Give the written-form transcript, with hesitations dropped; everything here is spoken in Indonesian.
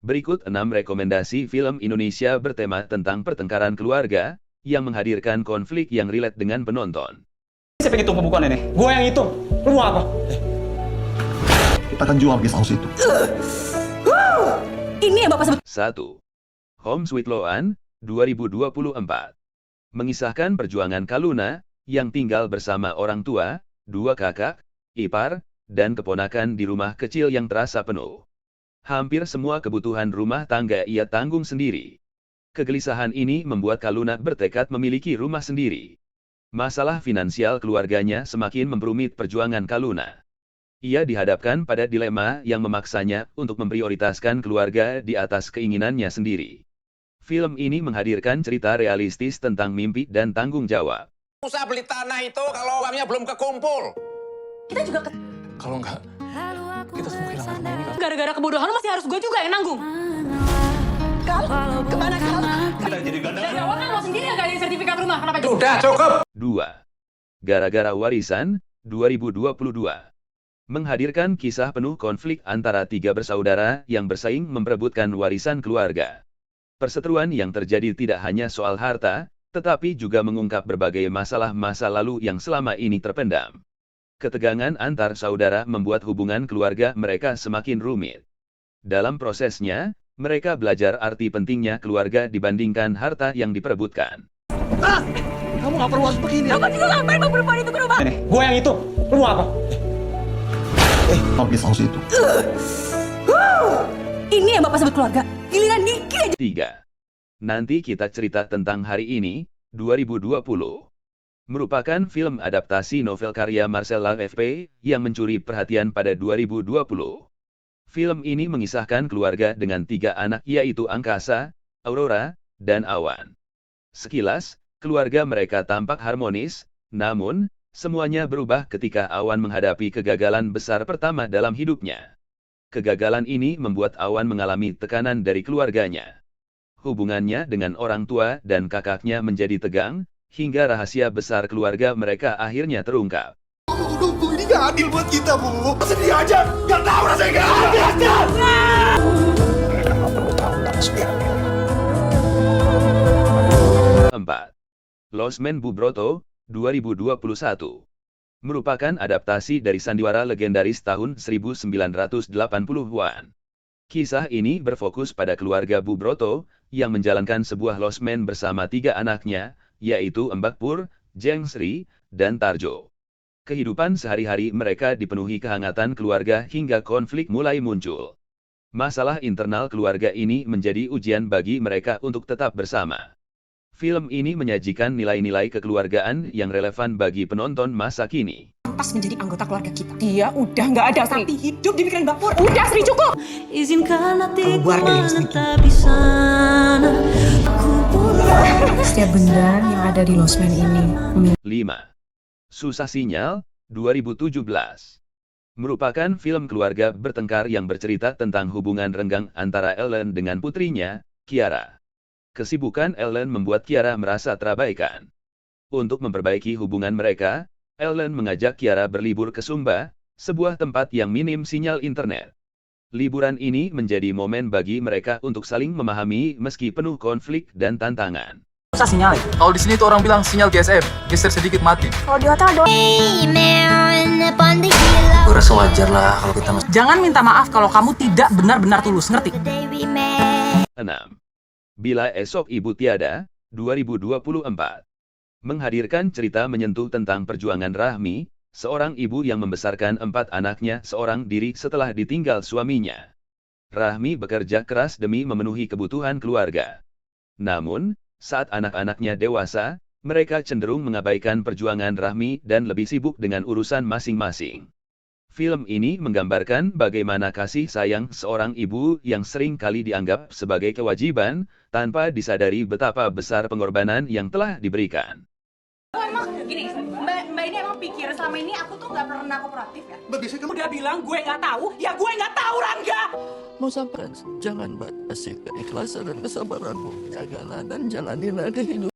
Berikut 6 rekomendasi film Indonesia bertema tentang pertengkaran keluarga, yang menghadirkan konflik yang relate dengan penonton. Siapa yang hitung pembukuan ini? Gue yang hitung. Lu mau apa? Kita akan jual guest house itu. Ini yang Bapak sebut. 1. Home Sweet Loan, 2024. Mengisahkan perjuangan Kaluna, yang tinggal bersama orang tua, 2 kakak, ipar, dan keponakan di rumah kecil yang terasa penuh. Hampir semua kebutuhan rumah tangga ia tanggung sendiri. Kegelisahan ini membuat Kaluna bertekad memiliki rumah sendiri. Masalah finansial keluarganya semakin memperumit perjuangan Kaluna. Ia dihadapkan pada dilema yang memaksanya untuk memprioritaskan keluarga di atas keinginannya sendiri. Film ini menghadirkan cerita realistis tentang mimpi dan tanggung jawab. Usaha beli tanah itu kalau uangnya belum kekumpul. Kita juga Kalau enggak, kita semua kehilangan rumah ini kan. gara-gara kebodohan lu masih harus gue juga yang nanggung. Kal, kemana Kal? Kita jadi ganda. Dari awal kan lo sendiri yang gak ada sertifikat rumah, kenapa juga? Sudah cukup. 2. Gara-gara Warisan, 2022. Menghadirkan kisah penuh konflik antara 3 bersaudara yang bersaing memperebutkan warisan keluarga. Perseteruan yang terjadi tidak hanya soal harta, tetapi juga mengungkap berbagai masalah masa lalu yang selama ini terpendam. Ketegangan antar saudara membuat hubungan keluarga mereka semakin rumit. Dalam prosesnya, mereka belajar arti pentingnya keluarga dibandingkan harta yang diperebutkan. Kamu nggak perlu harus begini. Bapak juga ngapain bawa perempuan itu ke rumah? Ini, gue yang hitung. Lu mau apa? Jual guest house itu. Ini yang Bapak sebut keluarga. Giliran dikit aja. 3. Nanti kita cerita tentang hari ini, 2020. Merupakan film adaptasi novel karya Marcel Lafevre yang mencuri perhatian pada 2020. Film ini mengisahkan keluarga dengan 3 anak yaitu Angkasa, Aurora, dan Awan. Sekilas, keluarga mereka tampak harmonis, namun, semuanya berubah ketika Awan menghadapi kegagalan besar pertama dalam hidupnya. Kegagalan ini membuat Awan mengalami tekanan dari keluarganya. Hubungannya dengan orang tua dan kakaknya menjadi tegang, hingga rahasia besar keluarga mereka akhirnya terungkap. Bu, ini nggak adil buat kita, Bu. Sedih aja, nggak tahu rasanya nggak adil. 4. Losmen Bubroto, 2021. Merupakan adaptasi dari sandiwara legendaris tahun 1980-an. Kisah ini berfokus pada keluarga Bubroto, yang menjalankan sebuah losmen bersama 3 anaknya, yaitu Mbak Pur, Jeng Sri, dan Tarjo. Kehidupan sehari-hari mereka dipenuhi kehangatan keluarga hingga konflik mulai muncul. Masalah internal keluarga ini menjadi ujian bagi mereka untuk tetap bersama. Film ini menyajikan nilai-nilai kekeluargaan yang relevan bagi penonton masa kini. Pantas menjadi anggota keluarga kita. Dia udah nggak ada, tapi hidup di pikiran Mbak Pur. Udah, Sri, cukup. Izinkan hatiku Keluar dari sini. menetap di sana. Setiap benda yang ada di losmen ini 5. Susah Sinyal, 2017. Merupakan film keluarga bertengkar yang bercerita tentang hubungan renggang antara Ellen dengan putrinya, Kiara. Kesibukan Ellen membuat Kiara merasa terabaikan. Untuk memperbaiki hubungan mereka, Ellen mengajak Kiara berlibur ke Sumba, sebuah tempat yang minim sinyal internet. Liburan ini menjadi momen bagi mereka untuk saling memahami meski penuh konflik dan tantangan. Susah sinyal. Kalau di sini tuh orang bilang sinyal GSM, geser sedikit mati. kalau di hotel dong. Gue rasa wajar lah kalau kita Jangan minta maaf kalau kamu tidak benar-benar tulus, ngerti? 6. Bila Esok Ibu Tiada, 2024. Menghadirkan cerita menyentuh tentang perjuangan Rahmi, seorang ibu yang membesarkan 4 anaknya seorang diri setelah ditinggal suaminya. Rahmi bekerja keras demi memenuhi kebutuhan keluarga. Namun, saat anak-anaknya dewasa, mereka cenderung mengabaikan perjuangan Rahmi dan lebih sibuk dengan urusan masing-masing. Film ini menggambarkan bagaimana kasih sayang seorang ibu yang sering kali dianggap sebagai kewajiban, tanpa disadari betapa besar pengorbanan yang telah diberikan. Emang gini, Mbak ini emang pikir selama ini aku tuh nggak pernah kooperatif ya? Biasanya kamu Udah bilang gue nggak tahu, ya gue nggak tahu, Rangga. mau sampaikan, jangan batasi keikhlasan dan kesabaranmu. Jagalah dan jalanilah hidup.